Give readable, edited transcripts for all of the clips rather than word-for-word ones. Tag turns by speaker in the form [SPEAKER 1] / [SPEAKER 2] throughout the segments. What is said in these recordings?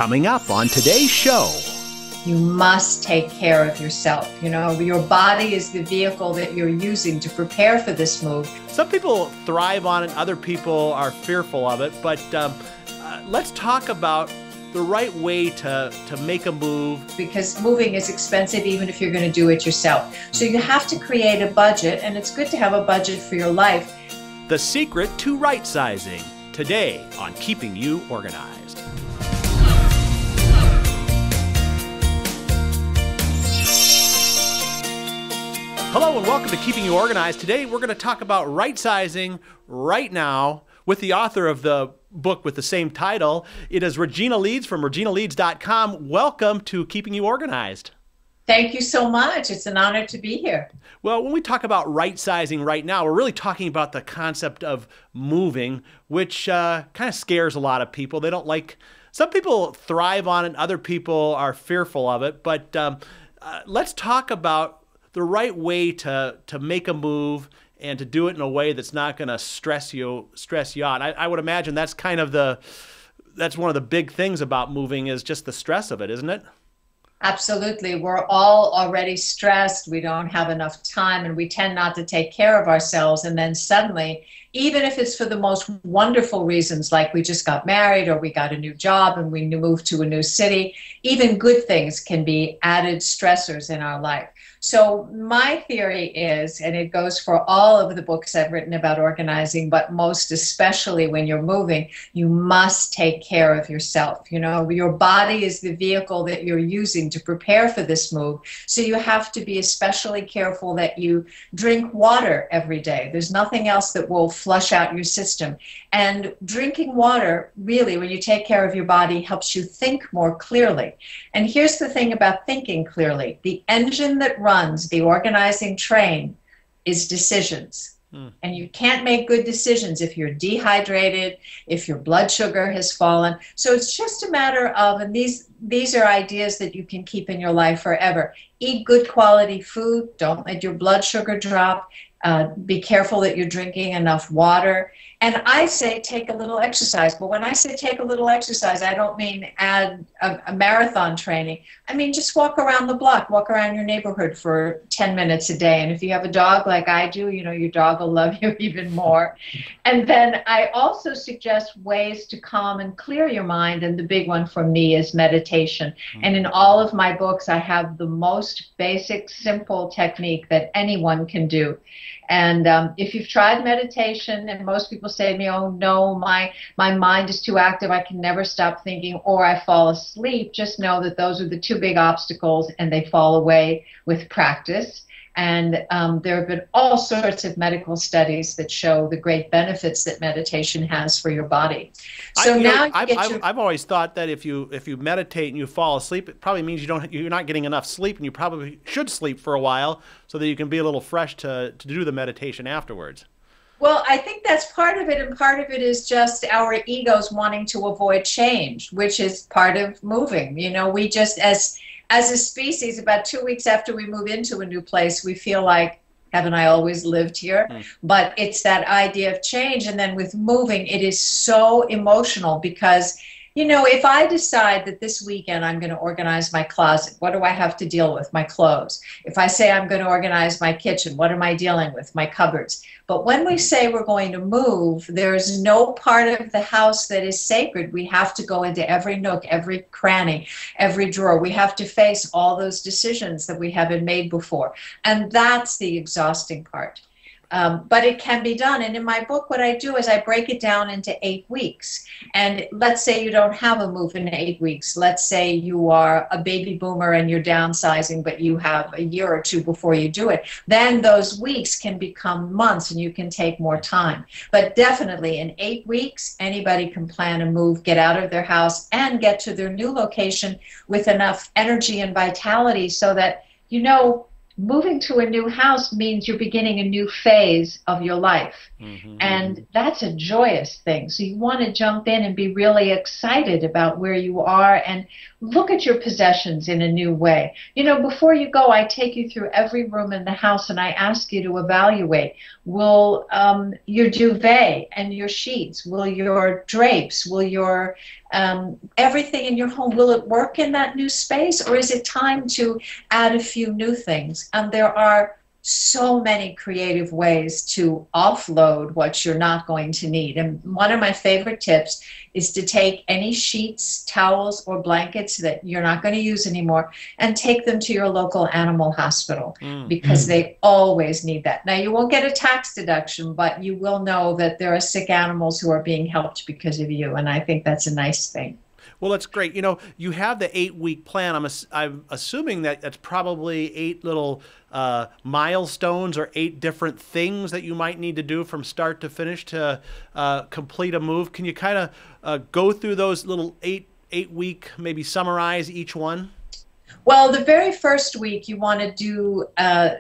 [SPEAKER 1] Coming up on today's show.
[SPEAKER 2] You must take care of yourself. You know, your body is the vehicle that you're using to prepare for this move.
[SPEAKER 1] Some people thrive on it, other people are fearful of it, but let's talk about the right way to make a move.
[SPEAKER 2] Because moving is expensive even if you're going to do it yourself. So you have to create a budget, and it's good to have a budget for your life.
[SPEAKER 1] The secret to right-sizing, today on Keeping You Organized. Hello and welcome to Keeping You Organized. Today we're going to talk about right-sizing right now with the author of the book with the same title. It is Regina Leeds from reginaleeds.com. Welcome to Keeping You Organized.
[SPEAKER 2] Thank you so much. It's an honor to be here.
[SPEAKER 1] Well, when we talk about right-sizing right now, we're really talking about the concept of moving, which kind of scares a lot of people. They don't like, some people thrive on it, other people are fearful of it, but let's talk about the right way to make a move and to do it in a way that's not going to stress you out. I would imagine that's kind of that's one of the big things about moving is just the stress of it, isn't it?
[SPEAKER 2] Absolutely. We're all already stressed. We don't have enough time, and we tend not to take care of ourselves. And then suddenly, even if it's for the most wonderful reasons, like we just got married or we got a new job and we moved to a new city, even good things can be added stressors in our life. So my theory is, and it goes for all of the books I've written about organizing, but most especially when you're moving, you must take care of yourself. You know, your body is the vehicle that you're using to prepare for this move. So you have to be especially careful that you drink water every day. There's nothing else that will flush out your system. And drinking water, really, when you take care of your body, helps you think more clearly. And here's the thing about thinking clearly. The engine that runs the organizing train is decisions. And you can't make good decisions if you're dehydrated, if your blood sugar has fallen. So it's just a matter of, and these are ideas that you can keep in your life forever. Eat good quality food. Don't let your blood sugar drop. Be careful that you're drinking enough water. And I say take a little exercise. But when I say take a little exercise, I don't mean add a marathon training. I mean just walk around the block, walk around your neighborhood for 10 minutes a day. And if you have a dog like I do, you know, your dog will love you even more. And then I also suggest ways to calm and clear your mind. And the big one for me is meditation. And in all of my books, I have the most basic, simple technique that anyone can do. And if you've tried meditation, and most people say to me, oh no, my mind is too active, I can never stop thinking, or I fall asleep, just know that those are the two big obstacles, and they fall away with practice. And there have been all sorts of medical studies that show the great benefits that meditation has for your body. So
[SPEAKER 1] I've always thought that if you meditate and you fall asleep, it probably means you're not getting enough sleep, and you probably should sleep for a while so that you can be a little fresh to do the meditation afterwards.
[SPEAKER 2] Well, I think that's part of it, and part of it is just our egos wanting to avoid change, which is part of moving. You know, we just, as a species, about 2 weeks after we move into a new place, we feel like, haven't I always lived here? But it's that idea of change. And then with moving, it is so emotional because, you know, if I decide that this weekend I'm going to organize my closet, what do I have to deal with? My clothes. If I say I'm going to organize my kitchen, what am I dealing with? My cupboards. But when we say we're going to move, there's no part of the house that is sacred. We have to go into every nook, every cranny, every drawer. We have to face all those decisions that we haven't made before. And that's the exhausting part. But it can be done. And in my book, what I do is I break it down into 8 weeks. And let's say you don't have a move in 8 weeks. Let's say you are a baby boomer and you're downsizing, but you have a year or two before you do it. Then those weeks can become months and you can take more time. But definitely in 8 weeks, anybody can plan a move, get out of their house, and get to their new location with enough energy and vitality so that, you know, moving to a new house means you're beginning a new phase of your life. And that's a joyous thing. So you want to jump in and be really excited about where you are and look at your possessions in a new way. You know, before you go, I take you through every room in the house and I ask you to evaluate. Will your duvet and your sheets, will your drapes, will your everything in your home, will it work in that new space, or is it time to add a few new things? And there are so many creative ways to offload what you're not going to need. And one of my favorite tips is to take any sheets, towels, or blankets that you're not going to use anymore and take them to your local animal hospital, because they always need that. Now, you won't get a tax deduction, but you will know that there are sick animals who are being helped because of you. And I think that's a nice thing.
[SPEAKER 1] Well, that's great. You have the 8-week plan. I'm assuming that that's probably 8 little milestones or 8 different things that you might need to do from start to finish to complete a move. Can you kind of go through those little 8-week, maybe summarize each one?
[SPEAKER 2] Well, the very first week, you want to do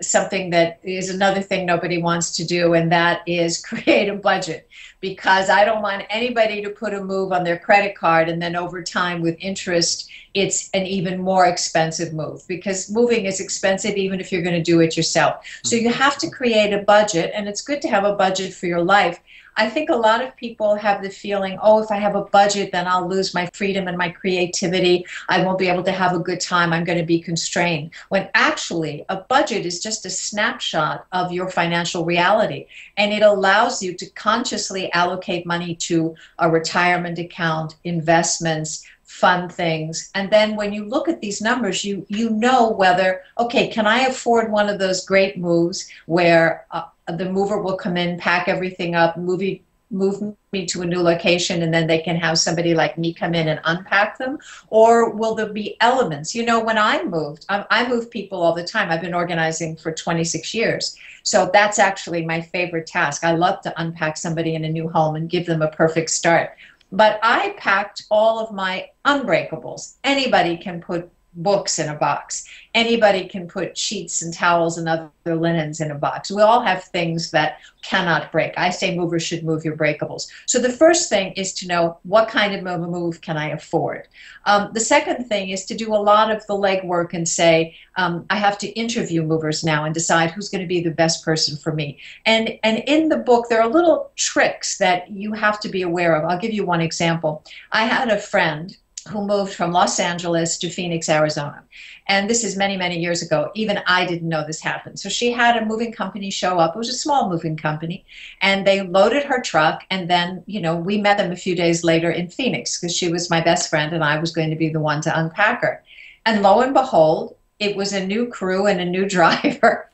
[SPEAKER 2] something that is another thing nobody wants to do, and that is create a budget. Because I don't want anybody to put a move on their credit card and then over time with interest, it's an even more expensive move, because moving is expensive even if you're going to do it yourself. So you have to create a budget, and it's good to have a budget for your life. I think a lot of people have the feeling, oh, if I have a budget, then I'll lose my freedom and my creativity. I won't be able to have a good time. I'm going to be constrained. When actually a budget is just a snapshot of your financial reality. And it allows you to consciously allocate money to a retirement account, investments, fun things. And then when you look at these numbers, you know whether, okay, can I afford one of those great moves where the mover will come in, pack everything up, move me to a new location, and then they can have somebody like me come in and unpack them? Or will there be elements? When I move people all the time. I've been organizing for 26 years. So that's actually my favorite task. I love to unpack somebody in a new home and give them a perfect start. But I packed all of my unbreakables. Anybody can put books in a box. Anybody can put sheets and towels and other linens in a box. We all have things that cannot break. I say movers should move your breakables. So the first thing is to know, what kind of move can I afford? The second thing is to do a lot of the legwork and say, I have to interview movers now and decide who's going to be the best person for me. And in the book, there are little tricks that you have to be aware of. I'll give you one example. I had a friend who moved from Los Angeles to Phoenix, Arizona. And this is many, many years ago. Even I didn't know this happened. So she had a moving company show up. It was a small moving company. And they loaded her truck. And then, we met them a few days later in Phoenix, because she was my best friend and I was going to be the one to unpack her. And lo and behold, it was a new crew and a new driver.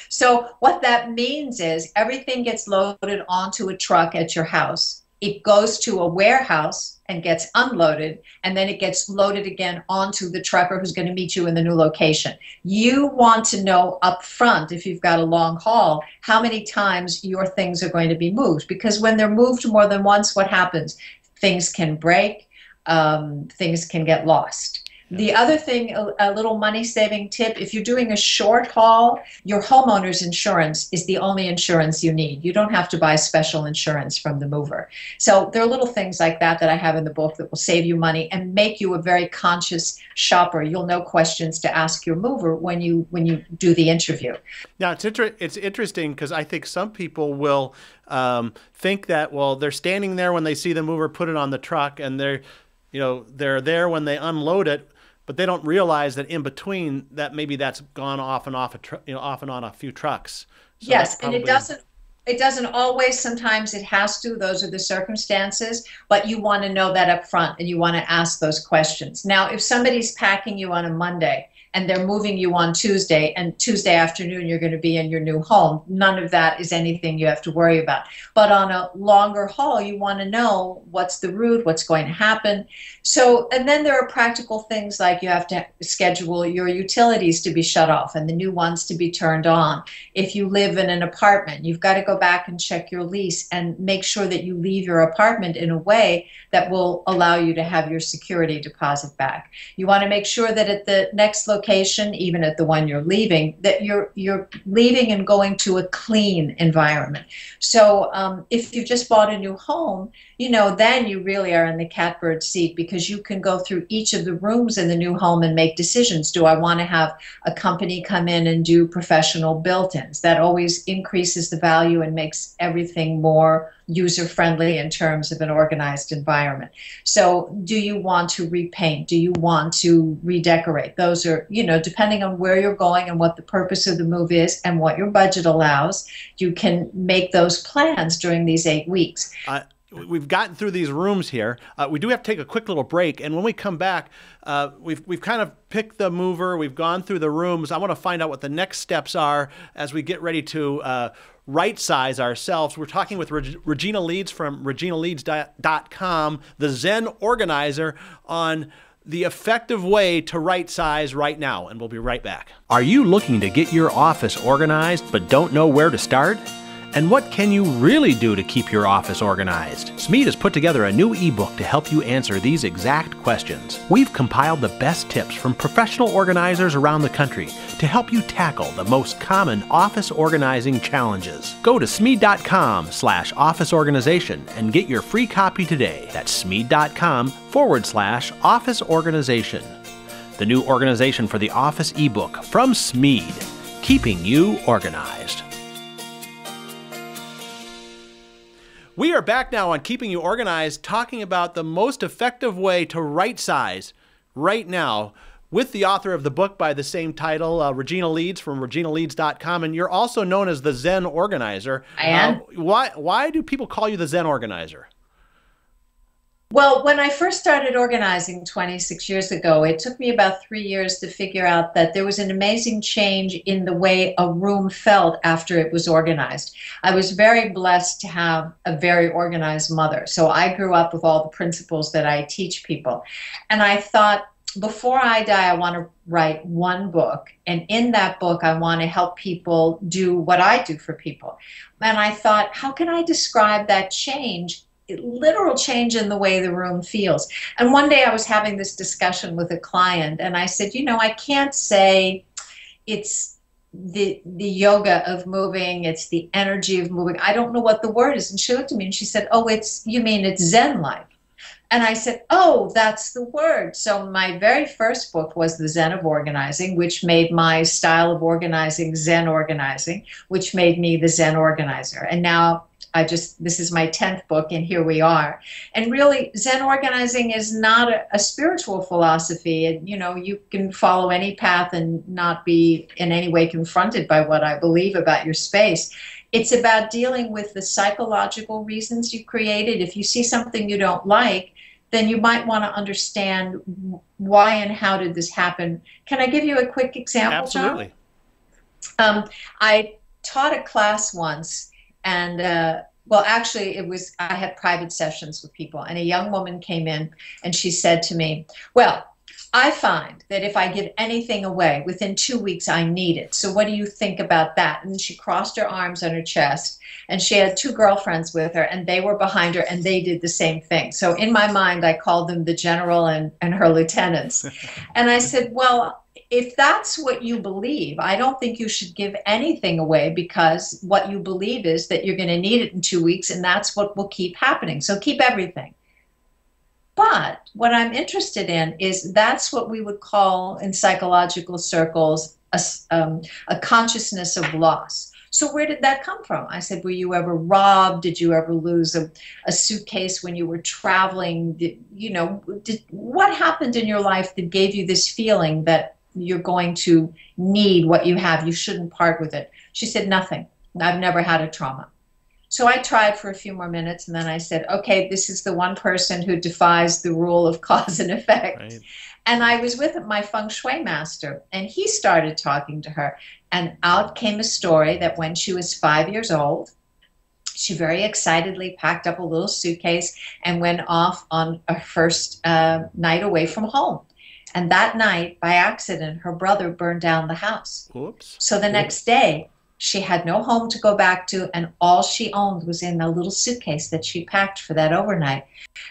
[SPEAKER 2] So what that means is everything gets loaded onto a truck at your house. It goes to a warehouse and gets unloaded, and then it gets loaded again onto the trucker who's going to meet you in the new location. You want to know up front, if you've got a long haul, how many times your things are going to be moved. Because when they're moved more than once, what happens? Things can break, things can get lost. The other thing, a little money-saving tip, if you're doing a short haul, your homeowner's insurance is the only insurance you need. You don't have to buy special insurance from the mover. So there are little things like that that I have in the book that will save you money and make you a very conscious shopper. You'll know questions to ask your mover when you do the interview.
[SPEAKER 1] Now, it's interesting because I think some people will think that, well, they're standing there when they see the mover put it on the truck, and they're there when they unload it. But they don't realize that in between that maybe that's gone off and off off and on a few trucks. So
[SPEAKER 2] yes, and it doesn't always. Sometimes it has to. Those are the circumstances. But you want to know that up front, and you want to ask those questions. Now, if somebody's packing you on a Monday and they're moving you on Tuesday, and Tuesday afternoon you're going to be in your new home, none of that is anything you have to worry about. But on a longer haul, you want to know what's the route, what's going to happen. So, and then there are practical things like you have to schedule your utilities to be shut off and the new ones to be turned on. If you live in an apartment, you've got to go back and check your lease and make sure that you leave your apartment in a way that will allow you to have your security deposit back. You want to make sure that at the next location location, even at the one you're leaving, that you're leaving and going to a clean environment. So if you've just bought a new home, then you really are in the catbird seat, because you can go through each of the rooms in the new home and make decisions. Do I want to have a company come in and do professional built-ins? That always increases the value and makes everything more user-friendly in terms of an organized environment. So do you want to repaint? Do you want to redecorate? Those are, depending on where you're going and what the purpose of the move is and what your budget allows, you can make those plans during these 8 weeks.
[SPEAKER 1] We've gotten through these rooms here. We do have to take a quick little break, and when we come back, we've kind of picked the mover. We've gone through the rooms. I want to find out what the next steps are as we get ready to right size ourselves. We're talking with Regina Leeds from reginaleeds.com, the Zen Organizer, on the effective way to right size right now, and we'll be right back. Are you looking to get your office organized but don't know where to start? And what can you really do to keep your office organized? Smead has put together a new ebook to help you answer these exact questions. We've compiled the best tips from professional organizers around the country to help you tackle the most common office organizing challenges. Go to smead.com/office organization and get your free copy today. That's smead.com/office organization. The new organization for the office ebook from Smead, keeping you organized. We are back now on Keeping You Organized, talking about the most effective way to right size right now with the author of the book by the same title, Regina Leeds from reginaleeds.com. And you're also known as the Zen Organizer.
[SPEAKER 2] I am.
[SPEAKER 1] Why do people call you the Zen Organizer?
[SPEAKER 2] Well, when I first started organizing 26 years ago, it took me about 3 years to figure out that there was an amazing change in the way a room felt after it was organized. I was very blessed to have a very organized mother. So I grew up with all the principles that I teach people. And I thought, before I die, I want to write one book. And in that book, I want to help people do what I do for people. And I thought, how can I describe that change? Literal change in the way the room feels. And one day I was having this discussion with a client, and I said, I can't say it's the yoga of moving, it's the energy of moving. I don't know what the word is. And she looked at me and she said, oh, you mean it's Zen-like? And I said, oh, that's the word. So my very first book was The Zen of Organizing, which made my style of organizing Zen Organizing, which made me the Zen Organizer. And now this is my 10th book, and here we are. And really, Zen Organizing is not a spiritual philosophy. And, you can follow any path and not be in any way confronted by what I believe about your space. It's about dealing with the psychological reasons you created. If you see something you don't like, then you might want to understand why and how did this happen. Can I give you a quick example,
[SPEAKER 1] Absolutely.
[SPEAKER 2] John? I taught a class once, and actually I had private sessions with people, and a young woman came in and she said to me, well, I find that if I give anything away, within 2 weeks I need it. So what do you think about that? And she crossed her arms on her chest, and she had 2 girlfriends with her, and they were behind her, and they did the same thing. So in my mind, I called them the general and her lieutenants. And I said, well, if that's what you believe, I don't think you should give anything away, because what you believe is that you're going to need it in 2 weeks, and that's what will keep happening. So keep everything. But what I'm interested in is that's what we would call in psychological circles a consciousnness of loss. So where did that come from? I said, were you ever robbed? Did you ever lose a suitcase when you were traveling? What happened in your life that gave you this feeling that you're going to need what you have? You shouldn't part with it. She said, nothing. I've never had a trauma. So I tried for a few more minutes, and then I said, okay, this is the one person who defies the rule of cause and effect. Right. And I was with my feng shui master, and he started talking to her. And out came a story that when she was 5 years old, she very excitedly packed up a little suitcase and went off on her first night away from home. And that night, by accident, her brother burned down the house.
[SPEAKER 1] Whoops.
[SPEAKER 2] So the next day, she had no home to go back to, and all she owned was in a little suitcase that she packed for that overnight.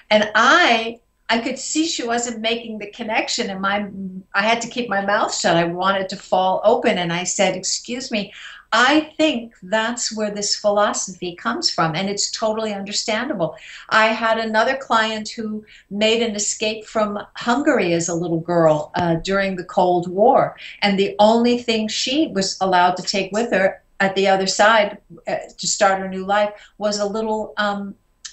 [SPEAKER 2] And I I could see she wasn't making the connection, and I had to keep my mouth shut. I wanted to fall open, and I said, "Excuse me, I think that's where this philosophy comes from, and it's totally understandable." I had another client who made an escape from Hungary as a little girl during the Cold War, and the only thing she was allowed to take with her at the other side to start her new life was a little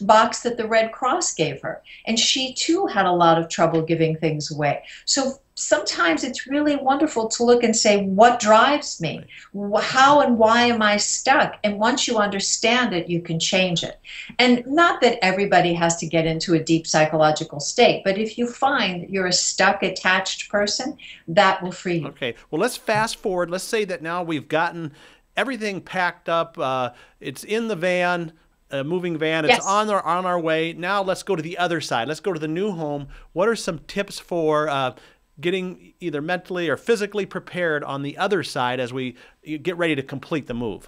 [SPEAKER 2] box that the Red Cross gave her. And she too had a lot of trouble giving things away. So sometimes it's really wonderful to look and say, what drives me? How and why am I stuck? And once you understand it, you can change it. And not that everybody has to get into a deep psychological state, but if you find you're a stuck, attached person, that will free you.
[SPEAKER 1] Okay, well, let's fast forward. Let's say that now we've gotten everything packed up. It's in the van. A moving van, it's
[SPEAKER 2] Yes.
[SPEAKER 1] on our way. Now let's go to the other side. Let's go to the new home. What are some tips for getting either mentally or physically prepared on the other side as we get ready to complete the move?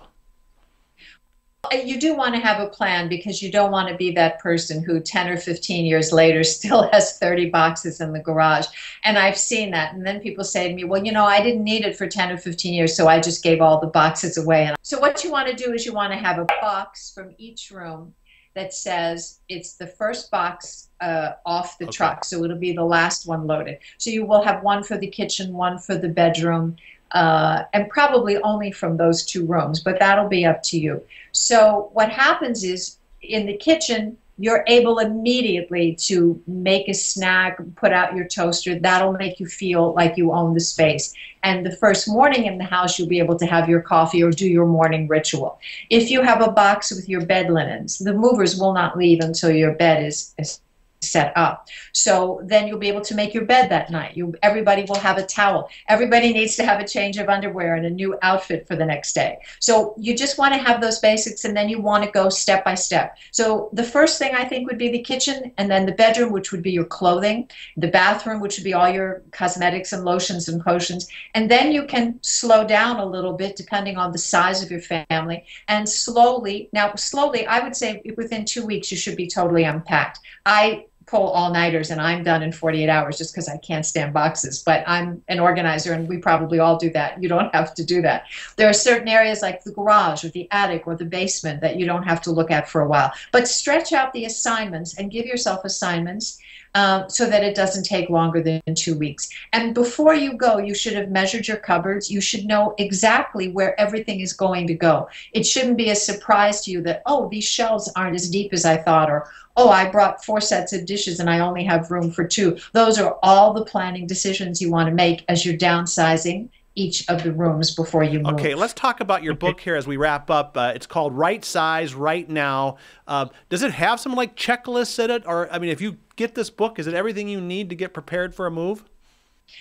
[SPEAKER 2] You do want to have a plan, because you don't want to be that person who 10 or 15 years later still has 30 boxes in the garage. And I've seen that. And then people say to me, well, I didn't need it for 10 or 15 years, so I just gave all the boxes away. And so what you want to do is you want to have a box from each room that says it's the first box off the truck. So it'll be the last one loaded. So you will have one for the kitchen, one for the bedroom, and probably only from those two rooms, but that'll be up to you. So what happens is, in the kitchen, you're able immediately to make a snack, put out your toaster. That'll make you feel like you own the space. And the first morning in the house, you'll be able to have your coffee or do your morning ritual. If you have a box with your bed linens, the movers will not leave until your bed is set up. So then you'll be able to make your bed that night. Everybody will have a towel. Everybody needs to have a change of underwear and a new outfit for the next day. So you just want to have those basics, and then you want to go step by step. So the first thing I think would be the kitchen, and then the bedroom, which would be your clothing, the bathroom, which would be all your cosmetics and lotions and potions. And then you can slow down a little bit depending on the size of your family, and slowly, I would say within 2 weeks you should be totally unpacked. I pull all-nighters and I'm done in 48 hours just because I can't stand boxes, but I'm an organizer and we probably all do that. You don't have to do that. There are certain areas like the garage or the attic or the basement that you don't have to look at for a while, but stretch out the assignments and give yourself assignments so that it doesn't take longer than 2 weeks. And before you go, you should have measured your cupboards. You should know exactly where everything is going to go. It shouldn't be a surprise to you that, oh, these shelves aren't as deep as I thought, or, oh, I brought 4 sets of dishes and I only have room for 2. Those are all the planning decisions you want to make as you're downsizing each of the rooms before you move.
[SPEAKER 1] Okay, let's talk about your book here as we wrap up. It's called Right Size, Right Now. Does it have some like checklists in it? Or, I mean, if you get this book, is it everything you need to get prepared for a move?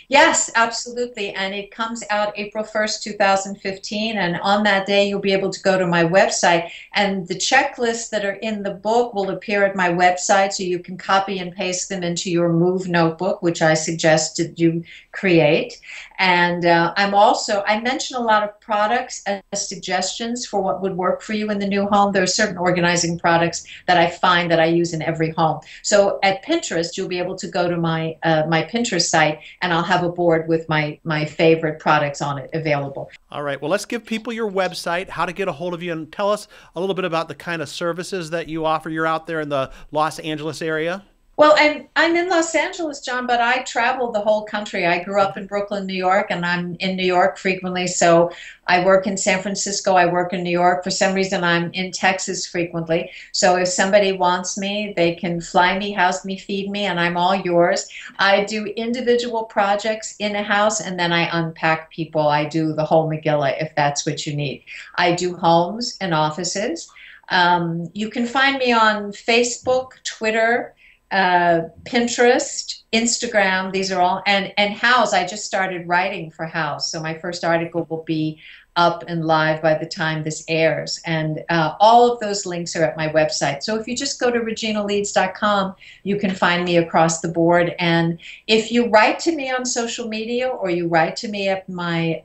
[SPEAKER 2] Yes, absolutely. And it comes out April 1st, 2015. And on that day, you'll be able to go to my website. And the checklists that are in the book will appear at my website, so you can copy and paste them into your move notebook, which I suggested you create. And I mention a lot of products as suggestions for what would work for you in the new home. There are certain organizing products that I find that I use in every home. So at Pinterest, you'll be able to go to my Pinterest site, and I'll have a board with my favorite products on it available.
[SPEAKER 1] All right. Well, let's give people your website, how to get a hold of you, and tell us a little bit about the kind of services that you offer. You're out there in the Los Angeles area.
[SPEAKER 2] Well, I'm in Los Angeles, John, but I travel the whole country. I grew up in Brooklyn, New York, and I'm in New York frequently. So I work in San Francisco. I work in New York. For some reason, I'm in Texas frequently. So if somebody wants me, they can fly me, house me, feed me, and I'm all yours. I do individual projects in a house, and then I unpack people. I do the whole Megillah if that's what you need. I do homes and offices. You can find me on Facebook, Twitter, Pinterest, Instagram. These are all, and House. I just started writing for House, so my first article will be up and live by the time this airs, and all of those links are at my website. So if you just go to reginaleeds.com, you can find me across the board. And if you write to me on social media or you write to me at my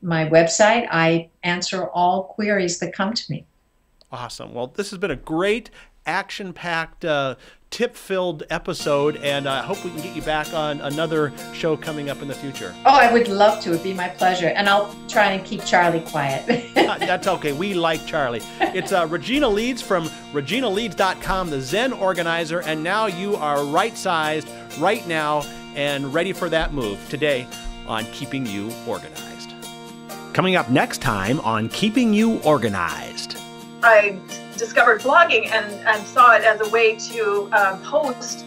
[SPEAKER 2] my website, I answer all queries that come to me.
[SPEAKER 1] Awesome. Well, this has been a great action-packed, tip-filled episode, and I hope we can get you back on another show coming up in the future.
[SPEAKER 2] Oh, I would love to. It'd be my pleasure. And I'll try and keep Charlie quiet.
[SPEAKER 1] That's okay. We like Charlie. It's Regina Leeds from reginaleeds.com, the Zen Organizer, and now you are right-sized right now and ready for that move today on Keeping You Organized. Coming up next time on Keeping You Organized.
[SPEAKER 3] I discovered blogging and saw it as a way to post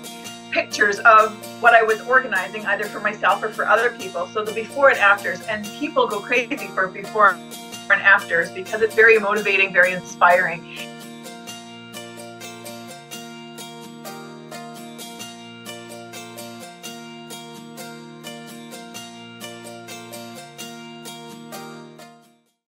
[SPEAKER 3] pictures of what I was organizing, either for myself or for other people. So the before and afters, and people go crazy for before and afters because it's very motivating, very inspiring.